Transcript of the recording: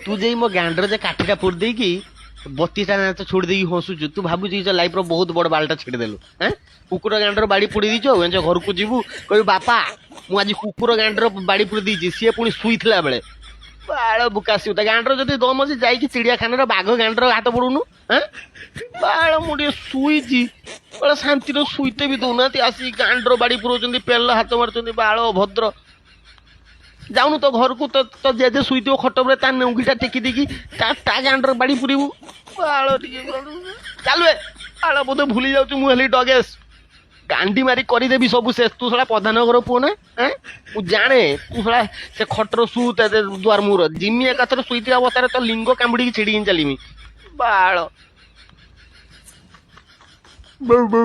तू जे मो गांडर जे काठीटा फोड़ दे कि 32टा तो छोड़ देगी हसुचु तू भाबु लाइफ रो बहुत बड़ बालटा छेड़देलु हैं कुकुर गांडर बाड़ी पुड़ी दीचो घर को जीवु कह बापा मु आज कुकुर गांडर बाड़ी पुड़ी दीची सी पुणी शुईला बेले बाल बुकासी गांडर जदि दम अच्छी जाइए चिड़ियाखाना बाघ गांडर हाथ पड़ूनु हैं बाल मुझे शुईची बाल शांति शुईते भी दौना आसी गांडर बाड़ी पुराउଛନ୍ତି पेल हाथ मारुଛନ୍ତି बाल भद्र जाऊनु तो घर को तो जेजे शुईथ खट पे ता नौगीटा टेकी देकी ता गांडर बाड़ी पुरीबू बाल चलुए बाल बोधे भूली जाऊँ मुझे डगेश गांडी मारी करदेवी सब शेष तू सला प्रधान घर पुओ ना मु जाने तू सला से खटर शु दुआर मुर जिमी एकाथर शुई अवस्था तो लिंग कामुड़ी छिड़ी चलमी बाल बौ बौ